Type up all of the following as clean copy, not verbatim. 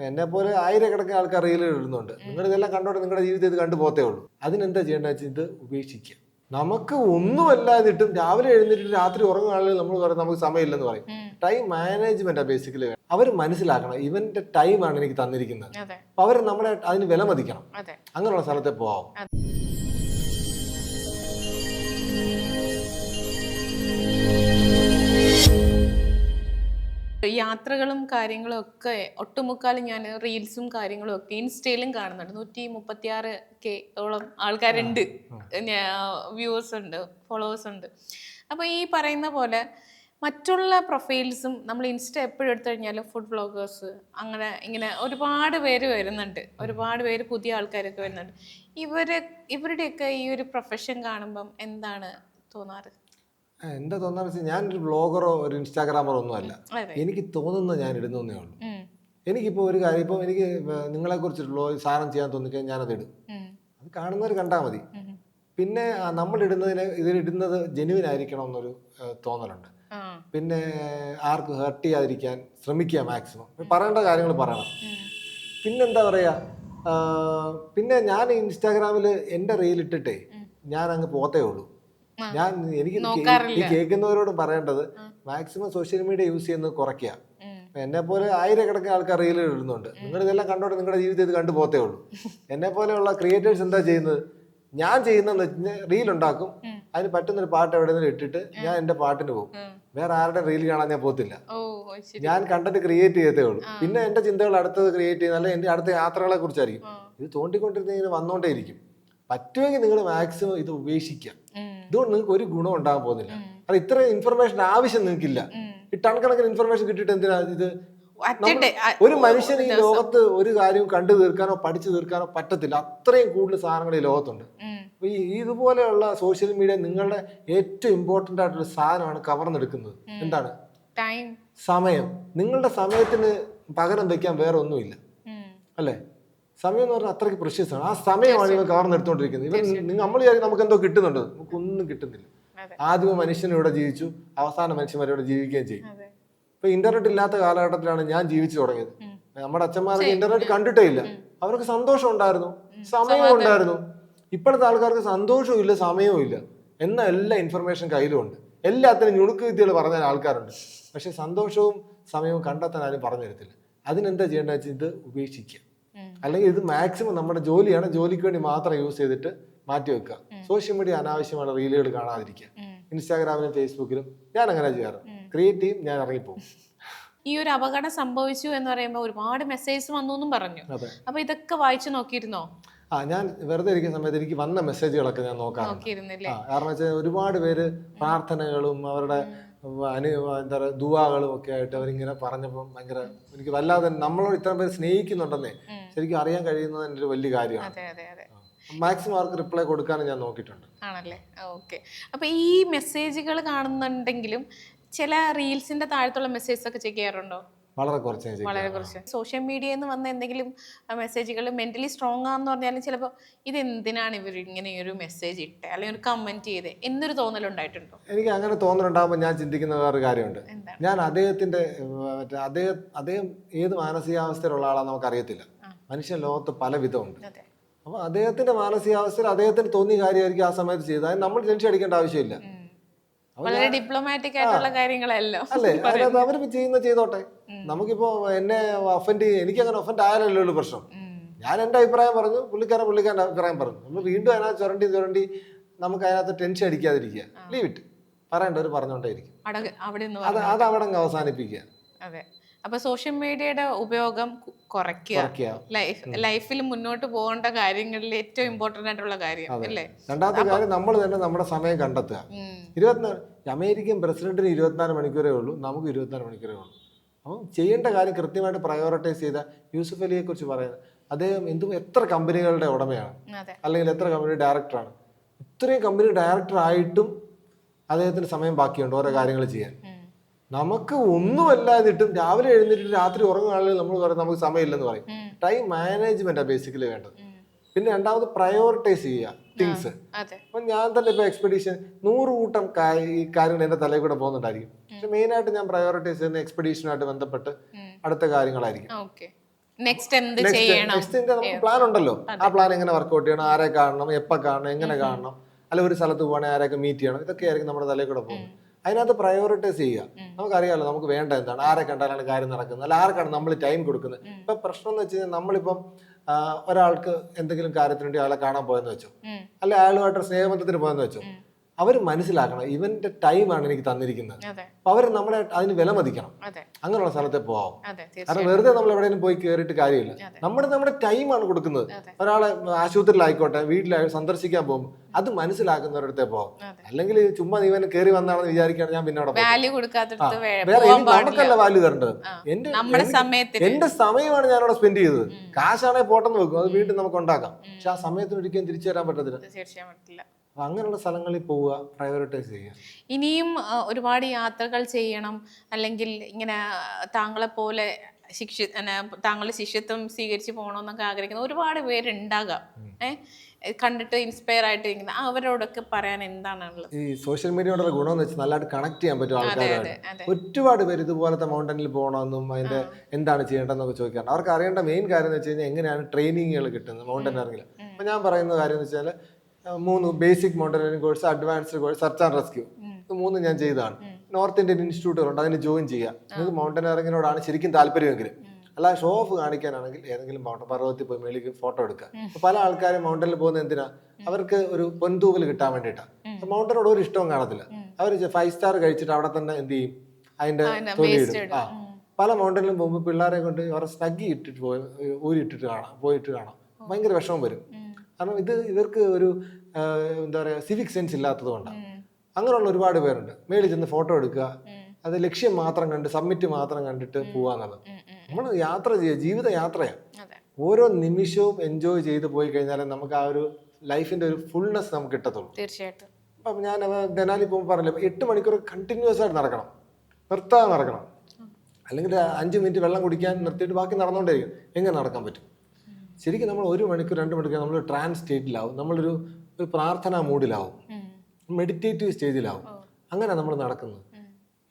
എന്നെ പോലെ ആയിരക്കണക്കിന് ആൾക്കാർ റീലുകൾ ഇടുന്നുണ്ട്. നിങ്ങൾ ഇതെല്ലാം കണ്ടോടെ നിങ്ങളുടെ ജീവിതം ഇത് കണ്ടു പോത്തേ ഉള്ളൂ. അതിനെന്താ ചെയ്യേണ്ടത് വെച്ചാൽ ഇത് ഉപേക്ഷിക്കുക. നമുക്ക് ഒന്നുമല്ലാതിട്ടും രാവിലെ എഴുന്നേറ്റ് രാത്രി ഉറങ്ങുകയാണെങ്കിൽ നമ്മൾ പറയും നമുക്ക് സമയമില്ലെന്ന് പറയും. Time മാനേജ്മെന്റാ basically. അവർ മനസ്സിലാക്കണം ഇവന്റെ ടൈമാണ് എനിക്ക് തന്നിരിക്കുന്നത്. അപ്പൊ അവർ നമ്മളെ അതിന് വില മതിക്കണം. അങ്ങനെയുള്ള സ്ഥലത്തെ പോവാം. യാത്രകളും കാര്യങ്ങളും ഒക്കെ ഒട്ടുമുക്കാലും ഞാൻ റീൽസും കാര്യങ്ങളും ഒക്കെ ഇൻസ്റ്റയിലും കാണുന്നുണ്ട്. 136K ഓളം ആൾക്കാരുണ്ട്, വ്യൂവേഴ്സ് ഉണ്ട്, ഫോളോവേഴ്സ് ഉണ്ട്. അപ്പോൾ ഈ പറയുന്ന പോലെ മറ്റുള്ള പ്രൊഫൈൽസും നമ്മൾ ഇൻസ്റ്റ എപ്പോഴും എടുത്തു കഴിഞ്ഞാലും ഫുഡ് വ്ളോഗേഴ്സ് അങ്ങനെ ഇങ്ങനെ ഒരുപാട് പേര് വരുന്നുണ്ട്, ഒരുപാട് പേര് പുതിയ ആൾക്കാരൊക്കെ വരുന്നുണ്ട്. ഇവരുടെയൊക്കെ ഈ ഒരു പ്രൊഫഷൻ കാണുമ്പം എന്താണ് തോന്നാറ്? എന്താ തോന്നാന്ന് വെച്ചാൽ ഞാനൊരു ബ്ലോഗറോ ഒരു ഇൻസ്റ്റാഗ്രാമറോ ഒന്നും അല്ല. എനിക്ക് തോന്നുന്നത് ഞാൻ ഇടുന്നേ ഉള്ളൂ. എനിക്കിപ്പോൾ ഒരു കാര്യം, ഇപ്പോൾ എനിക്ക് നിങ്ങളെ കുറിച്ചിട്ടുള്ള സാധനം ചെയ്യാൻ തോന്നിക്കഴിഞ്ഞാൽ ഞാനത് ഇടും. അത് കാണുന്നവർ കണ്ടാൽ മതി. പിന്നെ നമ്മൾ ഇതിലിടുന്നത് ജെന്യുവിൻ ആയിരിക്കണം എന്നൊരു തോന്നലുണ്ട്. പിന്നെ ആർക്കും ഹേർട്ട് ചെയ്യാതിരിക്കാൻ ശ്രമിക്കുക മാക്സിമം. പറയേണ്ട കാര്യങ്ങൾ പറയണം. പിന്നെന്താ പറയുക, പിന്നെ ഞാൻ ഇൻസ്റ്റാഗ്രാമിൽ എൻ്റെ റീലിട്ടിട്ടേ ഞാൻ അങ്ങ് പോത്തേ ഉള്ളൂ. എനിക്ക് ഈ കേൾക്കുന്നവരോട് പറയേണ്ടത് മാക്സിമം സോഷ്യൽ മീഡിയ യൂസ് ചെയ്യുന്നത് കുറയ്ക്കുക. എന്നെ പോലെ ആയിരക്കണക്കിന് ആൾക്കാർ റീലുകൾ ഇടുന്നുണ്ട്. നിങ്ങൾ ഇതെല്ലാം കണ്ടോടെ നിങ്ങളുടെ ജീവിതം ഇത് കണ്ടു പോത്തേ ഉള്ളൂ. എന്നെ പോലെയുള്ള ക്രിയേറ്റേഴ്സ് എന്താ ചെയ്യുന്നത്, ഞാൻ ചെയ്യുന്നതെന്ന് വെച്ചാൽ റീൽ ഉണ്ടാക്കും, അതിന് പറ്റുന്നൊരു പാട്ട് എവിടെയെങ്കിലും ഇട്ടിട്ട് ഞാൻ എന്റെ പാട്ടിന് പോകും. വേറെ ആരുടെ റീൽ കാണാൻ ഞാൻ പോകത്തില്ല. ഞാൻ കണ്ടന്റ് ക്രിയേറ്റ് ചെയ്തേ ഉള്ളൂ. പിന്നെ എന്റെ ചിന്തകൾ അടുത്തത് ക്രിയേറ്റ് ചെയ്യുന്ന, അല്ലെ എന്റെ അടുത്ത യാത്രകളെ കുറിച്ചായിരിക്കും. ഇത് തോണ്ടിക്കൊണ്ടിരുന്ന ഇങ്ങനെ വന്നോണ്ടേയിരിക്കും. പറ്റുമെങ്കിൽ നിങ്ങൾ മാക്സിമം ഇത് ഉപേക്ഷിക്കുക. ഇതുകൊണ്ട് നിങ്ങൾക്ക് ഒരു ഗുണം ഉണ്ടാകാൻ പോകുന്നില്ല. അത് ഇത്രയും ഇൻഫർമേഷൻ ആവശ്യം നിങ്ങൾക്കില്ല. ഈ ടൺ കണക്കിന് ഇൻഫർമേഷൻ കിട്ടിയിട്ട് എന്തിനാ ഇത്? ഒരു മനുഷ്യന് ഈ ലോകത്ത് ഒരു കാര്യവും കണ്ടു തീർക്കാനോ പഠിച്ചു തീർക്കാനോ പറ്റത്തില്ല. അത്രയും കൂടുതൽ സാധനങ്ങൾ ഈ ലോകത്തുണ്ട്. അപ്പൊ ഇതുപോലെയുള്ള സോഷ്യൽ മീഡിയ നിങ്ങളുടെ ഏറ്റവും ഇമ്പോർട്ടന്റ് ആയിട്ടുള്ള സാധനമാണ് കവർന്നെടുക്കുന്നത്. എന്താണ്? സമയം. നിങ്ങളുടെ സമയത്തിന് പകരം വെക്കാൻ വേറെ ഒന്നുമില്ല, അല്ലേ? സമയം എന്ന് പറഞ്ഞാൽ അത്രയ്ക്ക് പ്രഷ്യസ് ആണ്. ആ സമയമാണ് ഇവൻ കവർന്നെടുത്തോണ്ടിരിക്കുന്നത്. നമ്മൾ നമുക്ക് എന്തോ കിട്ടുന്നുണ്ട്, നമുക്കൊന്നും കിട്ടുന്നില്ല. ആദ്യമേ മനുഷ്യനിവിടെ ജീവിച്ചു, അവസാന മനുഷ്യന്മാരിവിടെ ജീവിക്കുകയും ചെയ്യും. ഇപ്പൊ ഇന്റർനെറ്റ് ഇല്ലാത്ത കാലഘട്ടത്തിലാണ് ഞാൻ ജീവിച്ചു തുടങ്ങിയത്. നമ്മുടെ അച്ഛന്മാർക്ക് ഇന്റർനെറ്റ് കണ്ടിട്ടേ ഇല്ല. അവർക്ക് സന്തോഷം ഉണ്ടായിരുന്നു, സമയവും ഉണ്ടായിരുന്നു. ഇപ്പോഴത്തെ ആൾക്കാർക്ക് സന്തോഷവും ഇല്ല, സമയവും ഇല്ല. എന്നാൽ എല്ലാ ഇൻഫർമേഷൻ കയ്യിലും ഉണ്ട്. എല്ലാത്തിനും ഞുണുക്ക് വിദ്യകൾ പറഞ്ഞ ആൾക്കാരുണ്ട്. പക്ഷെ സന്തോഷവും സമയവും കണ്ടെത്താൻ ആരും പറഞ്ഞു തരത്തില്ല. അതിനെന്താ ചെയ്യേണ്ടത് വെച്ചാൽ ഇത് ഉപേക്ഷിക്കുക. അല്ലെങ്കിൽ ഇത് മാക്സിമം നമ്മുടെ ജോലിയാണ്, ജോലിക്ക് വേണ്ടി മാത്രം യൂസ് ചെയ്തിട്ട് മാറ്റി വെക്കുക. സോഷ്യൽ മീഡിയ അനാവശ്യമായ റീലുകൾ കാണാതിരിക്കുക. ഇൻസ്റ്റാഗ്രാമിലും ഫേസ്ബുക്കിലും ഞാൻ അങ്ങനെ ചെയ്യാറ്. ക്രിയേറ്റ് ചെയ്യും, ഞാൻ ഇറങ്ങിപ്പോകും. ഈ ഒരു അപകടം സംഭവിച്ചു എന്ന് പറയുമ്പോൾ ഒരുപാട് മെസ്സേജ് വന്നു എന്നും പറഞ്ഞു. അപ്പൊ ഇതൊക്കെ വായിച്ചു നോക്കിയിരുന്നോ? ഞാൻ വെറുതെ ഇരിക്കുന്ന സമയത്ത് എനിക്ക് വന്ന മെസ്സേജുകളൊക്കെ ഞാൻ നോക്കാറുണ്ട്. കാരണം വെച്ചാൽ ഒരുപാട് പേര് പ്രാർത്ഥനകളും അവരുടെ എന്താ പറയുക ദുആകളും ഒക്കെ ആയിട്ട് അവരിങ്ങനെ പറഞ്ഞപ്പോൾ ഭയങ്കര എനിക്ക് വല്ലാതെ നമ്മളോട് ഇത്രയും പേര് സ്നേഹിക്കുന്നുണ്ടെന്നേ ശരിക്കും അറിയാൻ കഴിയുന്നത് എൻ്റെ ഒരു വലിയ കാര്യമാണ്. മാക്സിമം അവർക്ക് റിപ്ലൈ കൊടുക്കാനും ഞാൻ നോക്കിയിട്ടുണ്ട്. ആണല്ലേ? ഓക്കെ. അപ്പൊ ഈ മെസ്സേജുകൾ കാണുന്നുണ്ടെങ്കിലും ചില റീൽസിന്റെ താഴത്തുള്ള മെസ്സേജ് ഒക്കെ ചെക്ക് ചെയ്യാറുണ്ടോ? വളരെ കുറച്ച്. സോഷ്യൽ മീഡിയയിൽ നിന്ന് വന്ന എന്തെങ്കിലും മെസ്സേജുകൾ മെന്റലി സ്ട്രോങ് ആണെന്ന് പറഞ്ഞാലും ചിലപ്പോൾ ഇത് എന്തിനാണ് ഇവർ ഇങ്ങനെ ഒരു മെസ്സേജ് ഇട്ടേ അല്ലെങ്കിൽ ഒരു കമന്റ് ചെയ്തേ എന്നൊരു തോന്നലുണ്ടായിട്ടുണ്ടോ? എനിക്ക് അങ്ങനെ തോന്നലുണ്ടാകുമ്പോൾ ഞാൻ ചിന്തിക്കുന്ന വേറൊരു കാര്യമുണ്ട്. ഞാൻ അദ്ദേഹത്തിന്റെ അദ്ദേഹം ഏത് മാനസികാവസ്ഥയിലുള്ള ആളാന്ന് നമുക്ക് അറിയത്തില്ല. മനുഷ്യൻ ലോകത്ത് പല വിധമുണ്ട്. അപ്പൊ അദ്ദേഹത്തിന്റെ മാനസികാവസ്ഥയിൽ അദ്ദേഹത്തിന് തോന്നിയ കാര്യമായിരിക്കും ആ സമയത്ത് ചെയ്തത്. അതിന് നമ്മൾ ടെൻഷൻ അടിക്കേണ്ട ആവശ്യമില്ല. വളരെ ഡിപ്ലോമാറ്റിക് ആയിട്ടുള്ള കാര്യങ്ങളല്ലോ അല്ലേ? അതിനകത്ത് അവർ ചെയ്തോട്ടെ. നമുക്കിപ്പോ എന്നെ എനിക്ക് അങ്ങനെ ഒഫൻഡ് ആയാലല്ലോ പ്രശ്നം. ഞാൻ എന്റെ അഭിപ്രായം പറഞ്ഞു, പുള്ളിക്കാരൻ്റെ അഭിപ്രായം പറഞ്ഞു. നമ്മൾ വീണ്ടും അതിനകത്ത് ചുരണ്ടി നമുക്ക് അതിനകത്ത് ടെൻഷൻ അടിക്കാതിരിക്കുക. Leave it. പറയേണ്ടവർ പറഞ്ഞോണ്ടേയിരിക്കും. അത് അവിടെ അവസാനിപ്പിക്കുക. അതെ. അപ്പൊ സോഷ്യൽ മീഡിയയുടെ ഉപയോഗം കുറയ്ക്കുക. ലൈഫിൽ മുന്നോട്ട് പോകേണ്ട കാര്യങ്ങളിൽ ഏറ്റവും ഇമ്പോർട്ടന്റ് ആയിട്ടുള്ള കാര്യം അല്ലേ? രണ്ടാമത്തെ കാര്യം നമ്മൾ തന്നെ നമ്മുടെ സമയം കണ്ടെത്തുക. 24 അമേരിക്കൻ പ്രസിഡന്റിന് 24 മണിക്കൂറേ ഉള്ളൂ, നമുക്ക് 24 മണിക്കൂറേ ഉള്ളൂ. അപ്പം ചെയ്യേണ്ട കാര്യം കൃത്യമായിട്ട് പ്രയോറിറ്റൈസ് ചെയ്ത യൂസുഫ് അലിയെ കുറിച്ച് പറയുന്നത്, അദ്ദേഹം എത്ര കമ്പനികളുടെ ഉടമയാണ്, അല്ലെങ്കിൽ എത്ര കമ്പനി ഡയറക്ടറാണ്. ഇത്രയും കമ്പനി ഡയറക്ടർ ആയിട്ടും അദ്ദേഹത്തിന് സമയം ബാക്കിയുണ്ട് ഓരോ കാര്യങ്ങൾ ചെയ്യാൻ. നമുക്ക് ഒന്നുമല്ലാതിട്ടും രാവിലെ എഴുന്നേറ്റ് രാത്രി ഉറങ്ങുകയാണെങ്കിൽ നമ്മൾ പറയും നമുക്ക് സമയമില്ലെന്ന് പറയും. ടൈം മാനേജ്മെന്റാണ് ബേസിക്കലി വേണ്ടത്. പിന്നെ രണ്ടാമത് പ്രയോറിറ്റൈസ് ചെയ്യുക തിങ്സ്. അപ്പൊ ഞാൻ തന്നെ ഇപ്പൊ എക്സ്പെഡീഷൻ 100 കൂട്ടം ഈ കാര്യങ്ങൾ എന്റെ തലയിൽ കൂടെ പോകുന്നുണ്ടായിരിക്കും. പക്ഷെ മെയിൻ ആയിട്ട് ഞാൻ പ്രയോറിറ്റൈസ് ചെയ്യുന്ന എക്സ്പെഡീഷനുമായിട്ട് ബന്ധപ്പെട്ട് അടുത്ത കാര്യങ്ങളായിരിക്കും. നെക്സ്റ്റ് എന്ത് ചെയ്യണം, നെക്സ്റ്റിന്റെ നമുക്ക് പ്ലാൻ ഉണ്ടല്ലോ. ആ പ്ലാൻ എങ്ങനെ വർക്ക്ഔട്ട് ചെയ്യണം, ആരെ കാണണം, എപ്പോൾ കാണണം, എങ്ങനെ കാണണം, അല്ല ഒരു സ്ഥലത്ത് പോകണമെങ്കിൽ ആരെയൊക്കെ മീറ്റ് ചെയ്യണം, ഇതൊക്കെ ആയിരിക്കും നമ്മുടെ തലയിൽ കൂടെ പോകുന്നത്. അതിനകത്ത് പ്രയോറിറ്റൈസ് ചെയ്യുക. നമുക്കറിയാമല്ലോ നമുക്ക് വേണ്ട എന്താണ്, ആരെ കണ്ടാലാണ് കാര്യം നടക്കുന്നത്, അല്ല ആർക്കാണ് നമ്മൾ ടൈം കൊടുക്കുന്നത്. ഇപ്പൊ പ്രശ്നം എന്ന് വെച്ച് കഴിഞ്ഞാൽ നമ്മളിപ്പം ഒരാൾക്ക് എന്തെങ്കിലും കാര്യത്തിന് വേണ്ടി അയാളെ കാണാൻ പോയെന്ന് വെച്ചോ, അല്ലെ അയാളുമായിട്ട് സ്നേഹബന്ധത്തിന് പോയെന്ന് വെച്ചോ, അവർ മനസ്സിലാക്കണം ഇവന്റെ ടൈമാണ് എനിക്ക് തന്നിരിക്കുന്നത്. അപ്പൊ അവർ നമ്മളെ അതിന് വില മതിക്കണം. അങ്ങനെയുള്ള സ്ഥലത്തെ പോവാം. കാരണം വെറുതെ നമ്മൾ എവിടെയും പോയി കയറിയിട്ട് കാര്യമില്ല. നമ്മുടെ ടൈമാണ് കൊടുക്കുന്നത്. ഒരാളെ ആശുപത്രിയിലായിക്കോട്ടെ, വീട്ടിലായി സന്ദർശിക്കാൻ പോകും, അത് മനസ്സിലാക്കുന്നവരടുത്തേ പോവാം. അല്ലെങ്കിൽ ചുമ്മാ നീ ഇവനെ കയറി വന്നാണെന്ന് വിചാരിക്കുകയാണ് ഞാൻ പിന്നെ വേറെ നമുക്കല്ല വാല്യൂ തരേണ്ടത്. എന്റെ സമയമാണ് ഞാനവിടെ സ്പെൻഡ് ചെയ്തത്. കാശാണെ പോട്ടെന്ന് വെക്കും, അത് വീട്ടിൽ നമുക്ക് ഉണ്ടാക്കാം. പക്ഷെ ആ സമയത്തിന് ഒരിക്കലും തിരിച്ചു തരാൻ പറ്റത്തില്ല. അപ്പൊ അങ്ങനെയുള്ള സ്ഥലങ്ങളിൽ പോവുക, പ്രയോറിറ്റൈസ് ചെയ്യുക. ഇനിയും ഒരുപാട് യാത്രകൾ ചെയ്യണം, അല്ലെങ്കിൽ ഇങ്ങനെ താങ്കളെ പോലെ താങ്കളുടെ ശിഷ്യത്വം സ്വീകരിച്ച് പോകണമെന്നൊക്കെ ആഗ്രഹിക്കുന്ന ഒരുപാട് പേരുണ്ടാകാം. കണ്ടിട്ട് ഇൻസ്പയർ ആയിട്ട് ഇരിക്കുന്ന അവരോടൊക്കെ പറയാൻ എന്താണുള്ളത്? ഈ സോഷ്യൽ മീഡിയയോടുള്ള ഗുണമെന്ന് വെച്ചാൽ നല്ലതായിട്ട് കണക്ട് ചെയ്യാൻ പറ്റും ആൾക്കാരായിട്ട്. ഒരുപാട് പേര് ഇതുപോലത്തെ മൗണ്ടനിൽ പോകണമെന്നും അതിന്റെ എന്താണ് ചെയ്യേണ്ടതെന്നൊക്കെ ചോദിക്കാറുണ്ട്. അവർക്ക് അറിയേണ്ട മെയിൻ കാര്യം എന്ന് വെച്ച് കഴിഞ്ഞാൽ എങ്ങനെയാണ് ട്രെയിനിങ്ങുകൾ കിട്ടുന്നത് മൗണ്ടനറിങ്ങിൽ. അപ്പൊ ഞാൻ പറയുന്ന കാര്യം എന്ന് വെച്ചാൽ 3 basic mountaineering course, advanced course, search and rescue. ഇത് 3 ഞാൻ ചെയ്തതാണ്. നോർത്ത് ഇന്ത്യൻ ഇൻസ്റ്റിറ്റ്യൂട്ടുകളുണ്ട്, അതിന് ജോയിൻ ചെയ്യുക. നിങ്ങൾക്ക് മൗണ്ടനറിങ്ങിനോടാണ് ശരിക്കും താല്പര്യമെങ്കിൽ. അല്ല ഷോ ഓഫ് കാണിക്കാനാണെങ്കിൽ ഏതെങ്കിലും മൗണ്ടൻ പർവ്വതത്തിൽ പോയി മേളിക്ക് ഫോട്ടോ എടുക്കുക. പല ആൾക്കാരും മൗണ്ടനിൽ പോകുന്നത് എന്തിനാ? അവർക്ക് ഒരു പൊൻതൂവൽ കിട്ടാൻ വേണ്ടിയിട്ടാണ്. മൗണ്ടനോട് ഒരു ഇഷ്ടവും കാണത്തില്ല. അവർ 5 സ്റ്റാർ കഴിച്ചിട്ട് അവിടെ തന്നെ എന്ത് ചെയ്യും, അതിന്റെ തൊലിയിടും. പല മൗണ്ടനിലും പോകുമ്പോൾ പിള്ളേരെ കൊണ്ട് അവരെ സ്നഗ്ഗി ഇട്ടിട്ട് ഊരിയിട്ടിട്ട് പോയിട്ട് കാണാം. ഭയങ്കര വിഷമം വരും. കാരണം ഇവർക്ക് ഒരു എന്താ പറയുക, സിവിക് സെൻസ് ഇല്ലാത്തത് കൊണ്ടാണ്. അങ്ങനെയുള്ള ഒരുപാട് പേരുണ്ട്. മേളിൽ ചെന്ന് ഫോട്ടോ എടുക്കുക, അത് ലക്ഷ്യം മാത്രം കണ്ട് സബ്മിറ്റ് മാത്രം കണ്ടിട്ട് പോവാന്നുള്ളത്. നമ്മൾ യാത്ര ചെയ്യുക, ജീവിത യാത്രയാണ്. ഓരോ നിമിഷവും എൻജോയ് ചെയ്ത് പോയി കഴിഞ്ഞാലേ നമുക്ക് ആ ഒരു ലൈഫിന്റെ ഒരു ഫുൾനെസ് നമുക്ക് കിട്ടത്തുള്ളൂ. തീർച്ചയായിട്ടും. അപ്പം ഞാൻ ദനാലി പോകുമ്പോൾ പറഞ്ഞില്ല, 8 മണിക്കൂർ കണ്ടിന്യൂസ് ആയിട്ട് നടക്കണം, നിർത്താതെ നടക്കണം. അല്ലെങ്കിൽ 5 മിനിറ്റ് വെള്ളം കുടിക്കാൻ നിർത്തിയിട്ട് ബാക്കി നടന്നുകൊണ്ടേയിരിക്കും. എങ്ങനെ നടക്കാൻ പറ്റും? ശരിക്കും നമ്മൾ 1 മണിക്കൂർ 2 മണിക്കൂർ നമ്മൾ ട്രാൻസ് സ്റ്റേറ്റിലാവും, നമ്മളൊരു പ്രാർത്ഥനാ മൂഡിലാവും, മെഡിറ്റേറ്റീവ് സ്റ്റേജിലാവും. അങ്ങനെ നമ്മൾ നടക്കുന്നത്.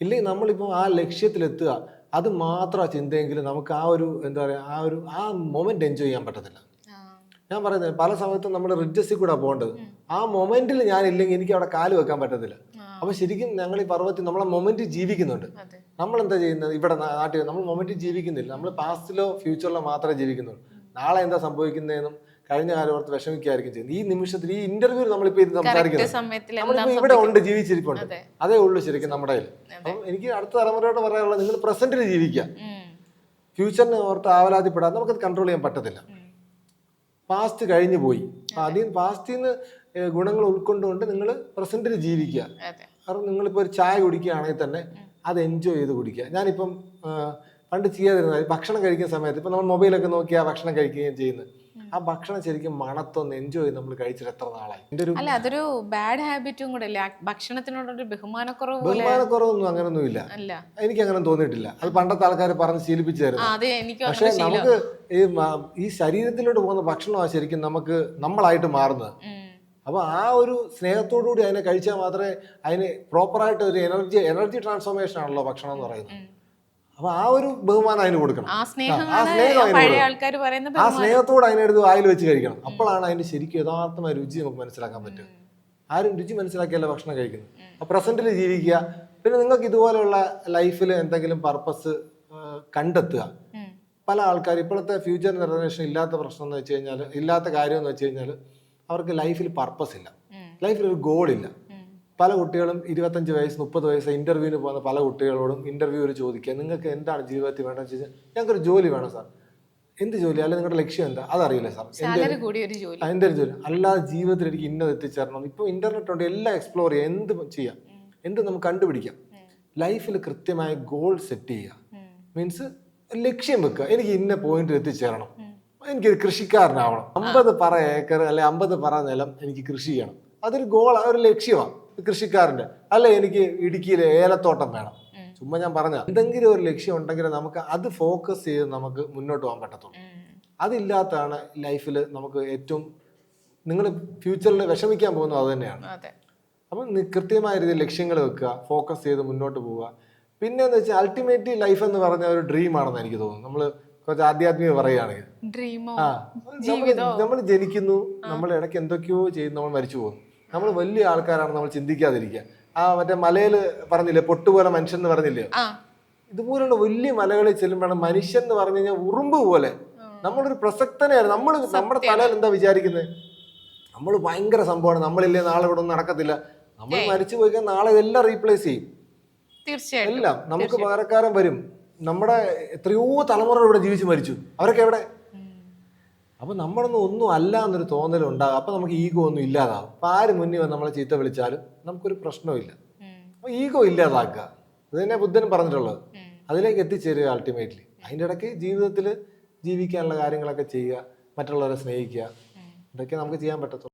ഇല്ലെങ്കിൽ നമ്മളിപ്പോൾ ആ ലക്ഷ്യത്തിലെത്തുക, അത് മാത്രം ചിന്തയെങ്കിൽ നമുക്ക് ആ ഒരു എന്താ പറയുക, ആ മൊമെന്റ് എൻജോയ് ചെയ്യാൻ പറ്റത്തില്ല. ഞാൻ പറയുന്നത് പല സമയത്തും നമ്മൾ റിഡ്ജസിൽ കൂടെ പോകേണ്ടത്. ആ മൊമെന്റിൽ ഞാനില്ലെങ്കിൽ എനിക്ക് അവിടെ കാല് വെക്കാൻ പറ്റത്തില്ല. അപ്പൊ ശരിക്കും ഞങ്ങൾ ഈ പർവ്വത്തിൽ നമ്മളെ മൊമെന്റ് ജീവിക്കുന്നുണ്ട്. നമ്മൾ എന്താ ചെയ്യുന്നത്? ഇവിടെ നാട്ടിൽ നമ്മൾ മൊമെന്റ് ജീവിക്കുന്നില്ല. നമ്മൾ പാസ്റ്റിലോ ഫ്യൂച്ചറിലോ മാത്രമേ ജീവിക്കുന്നുള്ളൂ. നാളെ എന്താ സംഭവിക്കുന്നതെന്നും കഴിഞ്ഞ കാലം ഓർത്ത് വിഷമിക്കായിരിക്കും ചെയ്യുന്നത്. ഈ നിമിഷത്തിൽ ഈ ഇന്റർവ്യൂ നമ്മളിപ്പോ സംസാരിക്കുന്നത് നമ്മളിപ്പോ ഇവിടെ ഉണ്ട്, ജീവിച്ചിരിപ്പുണ്ട്. അതേ ഉള്ളൂ ശരിക്കും നമ്മുടെ കയ്യിൽ. അപ്പം എനിക്ക് അടുത്ത തലമുറയോട് പറയാനുള്ളത്, നിങ്ങൾ പ്രസന്റിൽ ജീവിക്കുക. ഫ്യൂച്ചറിനെ ഓർത്ത് ആവലാതിപ്പെടാതെ നമുക്കത് കൺട്രോൾ ചെയ്യാൻ പറ്റത്തില്ല. പാസ്റ്റ് കഴിഞ്ഞു പോയി. പാസ്റ്റിൽ നിന്ന് ഗുണങ്ങൾ ഉൾക്കൊണ്ടുകൊണ്ട് നിങ്ങൾ പ്രസന്റിൽ ജീവിക്കുക. കാരണം നിങ്ങളിപ്പോൾ ഒരു ചായ കുടിക്കുകയാണെങ്കിൽ തന്നെ അത് എൻജോയ് ചെയ്ത് കുടിക്കുക. ഞാനിപ്പം പണ്ട് ചെയ്യാതിരുന്നത്, ഭക്ഷണം കഴിക്കുന്ന സമയത്ത് ഇപ്പം നമ്മൾ മൊബൈലൊക്കെ നോക്കിയാൽ ഭക്ഷണം കഴിക്കുകയും ചെയ്യുന്നത്. ആ ഭക്ഷണം ശരിക്കും മണത്തൊന്ന് എൻജോയ് ചെയ്ത് നമ്മൾ കഴിച്ചിട്ട് എത്ര നാളായി. അല്ല, അതൊരു ബാഡ് ഹാബിറ്റും കൂടെ അല്ലേ? ഭക്ഷണത്തിനോടൊരു ബഹുമാനക്കുറവൊന്നും അങ്ങനൊന്നും ഇല്ല, എനിക്ക് അങ്ങനെ തോന്നിയിട്ടില്ല. അത് പണ്ടത്തെ ആൾക്കാർ പറഞ്ഞ് ശീലിപ്പിച്ചായിരുന്നു. പക്ഷെ നമുക്ക് ഈ ശരീരത്തിലോട്ട് പോകുന്ന ഭക്ഷണമാണ് ശരിക്കും നമ്മളായിട്ട് മാറുന്നത്. അപ്പൊ ആ ഒരു സ്നേഹത്തോടു കൂടി അതിനെ കഴിച്ചാൽ മാത്രമേ അതിന് പ്രോപ്പറായിട്ട് ഒരു എനർജി ട്രാൻസ്ഫോർമേഷൻ ആണല്ലോ ഭക്ഷണം എന്ന് പറയുന്നത്. അപ്പൊ ആ ഒരു ബഹുമാനം അതിന് കൊടുക്കണം. ആ സ്നേഹത്തോട് അതിനെടുത്ത് വായിൽ വെച്ച് കഴിക്കണം. അപ്പോഴാണ് അതിന്റെ ശരിക്കും യഥാർത്ഥമായ രുചി നമുക്ക് മനസ്സിലാക്കാൻ പറ്റും. ആരും രുചി മനസ്സിലാക്കിയല്ല ഭക്ഷണം കഴിക്കുന്നത്. അപ്പൊ പ്രസന്റിൽ ജീവിക്കുക. പിന്നെ നിങ്ങൾക്ക് ഇതുപോലെയുള്ള ലൈഫിൽ എന്തെങ്കിലും പർപ്പസ് കണ്ടെത്തുക. പല ആൾക്കാർ ഇപ്പോഴത്തെ ഫ്യൂച്ചർ ജനറേഷൻ ഇല്ലാത്ത പ്രശ്നം എന്ന് വെച്ച് കഴിഞ്ഞാൽ, ഇല്ലാത്ത കാര്യം എന്ന് വെച്ച് കഴിഞ്ഞാൽ, അവർക്ക് ലൈഫിൽ പർപ്പസ് ഇല്ല, ലൈഫിൽ ഒരു ഗോളില്ല. പല കുട്ടികളും 25 വയസ്സ് 30 വയസ്സ് ഇന്റർവ്യൂവിന് പോകുന്ന പല കുട്ടികളോടും ഇന്റർവ്യൂവിൽ ചോദിക്കുക, നിങ്ങൾക്ക് എന്താണ് ജീവിതത്തിൽ വേണ്ടതെന്ന് ചോദിച്ചാൽ, ഞങ്ങൾക്കൊരു ജോലി വേണം സാർ. എന്ത് ജോലി? അല്ലെങ്കിൽ നിങ്ങളുടെ ലക്ഷ്യം എന്താ? അതറിയില്ല സാർ. എന്തൊരു ജോലി? അല്ലാതെ ജീവിതത്തിൽ എനിക്ക് ഇന്നത് എത്തിച്ചേരണം. ഇപ്പോൾ ഇന്റർനെറ്റ് ഉണ്ട്, എല്ലാം എക്സ്പ്ലോർ ചെയ്യാം, എന്ത് ചെയ്യാം, എന്ത് നമുക്ക് കണ്ടുപിടിക്കാം. ലൈഫിൽ കൃത്യമായ ഗോൾ സെറ്റ് ചെയ്യുക. മീൻസ് ലക്ഷ്യം വെക്കുക. എനിക്ക് ഇന്ന പോയിന്റിൽ എത്തിച്ചേരണം, എനിക്കൊരു കൃഷിക്കാരനാവണം, 50 പറ ഏക്കർ അല്ലെ 50 പറ നിലം എനിക്ക് കൃഷി ചെയ്യണം. അതൊരു ഗോൾ, ഒരു ലക്ഷ്യമാണ് കൃഷിക്കാരൻ്റെ. അല്ല എനിക്ക് ഇടുക്കിയിലെ ഏലത്തോട്ടം വേണം. ചുമ്മാ ഞാൻ പറഞ്ഞ എന്തെങ്കിലും ഒരു ലക്ഷ്യം ഉണ്ടെങ്കിൽ നമുക്ക് അത് ഫോക്കസ് ചെയ്ത് നമുക്ക് മുന്നോട്ട് പോകാൻ പറ്റത്തുള്ളൂ. അതില്ലാത്തതാണ് ലൈഫിൽ നമുക്ക് ഏറ്റവും, നിങ്ങൾ ഫ്യൂച്ചറിൽ വിഷമിക്കാൻ പോകുന്നത് അത് തന്നെയാണ്. അപ്പം കൃത്യമായ രീതിയിൽ ലക്ഷ്യങ്ങൾ വെക്കുക, ഫോക്കസ് ചെയ്ത് മുന്നോട്ട് പോവുക. പിന്നെ എന്ന് വെച്ചാൽ അൾട്ടിമേറ്റ്ലി ലൈഫ് എന്ന് പറഞ്ഞ ഒരു ഡ്രീം ആണെന്ന് എനിക്ക് തോന്നുന്നു. നമ്മൾ കുറച്ച് ആധ്യാത്മിക പറയുകയാണെങ്കിൽ. ഡ്രീമോ ആ നമ്മൾ ജനിക്കുന്നു, നമ്മൾ ഇടയ്ക്ക് എന്തൊക്കെയോ ചെയ്ത് നമ്മൾ മരിച്ചു പോകും. നമ്മൾ വലിയ ആൾക്കാരാണ് നമ്മൾ ചിന്തിക്കാതിരിക്കുക. ആ മറ്റേ മലയിൽ പറഞ്ഞില്ലേ പൊട്ടുപോലെ മനുഷ്യൻ എന്ന് പറഞ്ഞില്ലേ, ഇതുപോലുള്ള വലിയ മലകളിൽ ചെല്ലുമ്പോഴാണ് മനുഷ്യൻ എന്ന് പറഞ്ഞു കഴിഞ്ഞാൽ ഉറുമ്പ് പോലെ നമ്മളൊരു പ്രസക്തനെയാണ്. നമ്മുടെ തലയിൽ എന്താ വിചാരിക്കുന്നത്, നമ്മൾ ഭയങ്കര സംഭവമാണ്, നമ്മളില്ലേ നാളെ ഇവിടെ ഒന്നും നടക്കത്തില്ല, നമ്മൾ മരിച്ചു പോയിക്കാൻ നാളെ ഇതെല്ലാം റീപ്ലേസ് ചെയ്യും. തീർച്ചയായിട്ടും എല്ലാം നമുക്ക് പകരക്കാരൻ വരും. നമ്മുടെ എത്രയോ തലമുറ ഇവിടെ ജീവിച്ച് മരിച്ചു, അവരൊക്കെ എവിടെ? അപ്പൊ നമ്മളൊന്നും ഒന്നും അല്ല എന്നൊരു തോന്നലുണ്ടാകും. അപ്പൊ നമുക്ക് ഈഗോ ഒന്നും ഇല്ലാതാവും. അപ്പൊ ആര് മുന്നിൽ വന്ന് നമ്മളെ ചീത്ത വിളിച്ചാലും നമുക്കൊരു പ്രശ്നമില്ല. അപ്പൊ ഈഗോ ഇല്ലാതാക്കുക, അത് തന്നെ ബുദ്ധൻ പറഞ്ഞിട്ടുള്ളത്. അതിലേക്ക് എത്തിച്ചേരുക അൾട്ടിമേറ്റ്ലി. അതിൻ്റെ ഇടയ്ക്ക് ജീവിതത്തിൽ ജീവിക്കാനുള്ള കാര്യങ്ങളൊക്കെ ചെയ്യുക, മറ്റുള്ളവരെ സ്നേഹിക്കുക, ഇതൊക്കെ നമുക്ക് ചെയ്യാൻ പറ്റത്തുള്ളൂ.